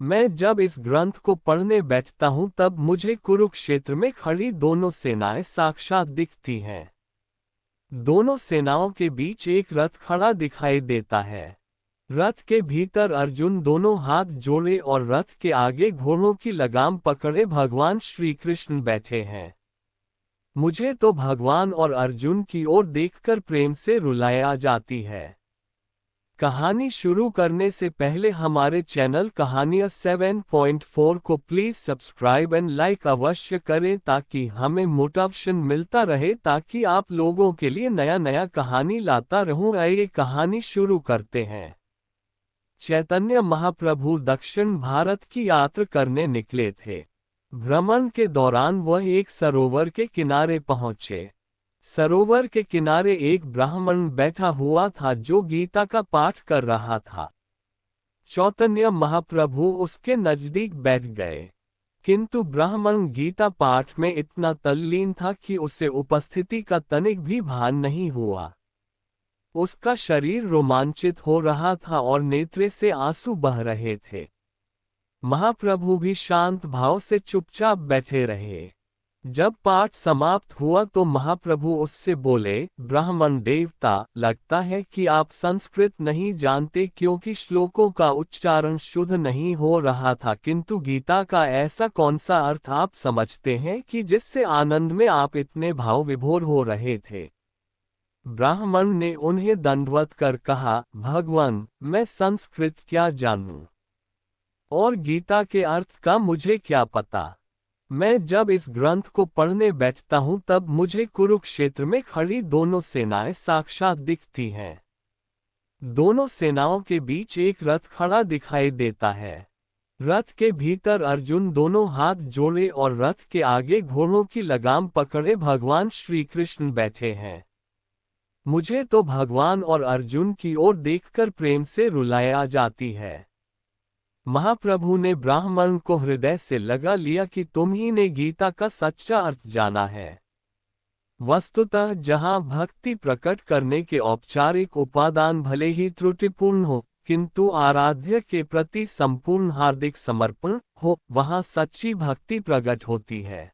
मैं जब इस ग्रंथ को पढ़ने बैठता हूँ तब मुझे कुरुक्षेत्र में खड़ी दोनों सेनाएं साक्षात दिखती हैं। दोनों सेनाओं के बीच एक रथ खड़ा दिखाई देता है। रथ के भीतर अर्जुन दोनों हाथ जोड़े और रथ के आगे घोड़ों की लगाम पकड़े भगवान श्री कृष्ण बैठे हैं। मुझे तो भगवान और अर्जुन की ओर देखकर प्रेम से रुलाया जाती है। कहानी शुरू करने से पहले हमारे चैनल कहानियाँ 7.4 को प्लीज सब्सक्राइब एंड लाइक अवश्य करें ताकि हमें मोटिवेशन मिलता रहे ताकि आप लोगों के लिए नया नया कहानी लाता रहूं। आइए कहानी शुरू करते हैं। चैतन्य महाप्रभु दक्षिण भारत की यात्रा करने निकले थे। भ्रमण के दौरान वह एक सरोवर के किनारे पहुंचे। सरोवर के किनारे एक ब्राह्मण बैठा हुआ था जो गीता का पाठ कर रहा था। चैतन्य महाप्रभु उसके नजदीक बैठ गए, किंतु ब्राह्मण गीता पाठ में इतना तल्लीन था कि उसे उपस्थिति का तनिक भी भान नहीं हुआ। उसका शरीर रोमांचित हो रहा था और नेत्रे से आंसू बह रहे थे। महाप्रभु भी शांत भाव से चुपचाप बैठे रहे। जब पाठ समाप्त हुआ तो महाप्रभु उससे बोले, ब्राह्मण देवता, लगता है कि आप संस्कृत नहीं जानते क्योंकि श्लोकों का उच्चारण शुद्ध नहीं हो रहा था, किंतु गीता का ऐसा कौन सा अर्थ आप समझते हैं कि जिससे आनंद में आप इतने भाव विभोर हो रहे थे। ब्राह्मण ने उन्हें दंडवत कर कहा, भगवान, मैं संस्कृत क्या जानूं और गीता के अर्थ का मुझे क्या पता। मैं जब इस ग्रंथ को पढ़ने बैठता हूं तब मुझे कुरुक्षेत्र में खड़ी दोनों सेनाएं साक्षात दिखती हैं। दोनों सेनाओं के बीच एक रथ खड़ा दिखाई देता है। रथ के भीतर अर्जुन दोनों हाथ जोड़े और रथ के आगे घोड़ों की लगाम पकड़े भगवान श्री कृष्ण बैठे हैं। मुझे तो भगवान और अर्जुन की ओर देखकर प्रेम से रुलाया जाती है। महाप्रभु ने ब्राह्मण को हृदय से लगा लिया कि तुम ही ने गीता का सच्चा अर्थ जाना है। वस्तुतः जहां भक्ति प्रकट करने के औपचारिक उपादान भले ही त्रुटिपूर्ण हो, किंतु आराध्य के प्रति संपूर्ण हार्दिक समर्पण हो, वहां सच्ची भक्ति प्रकट होती है।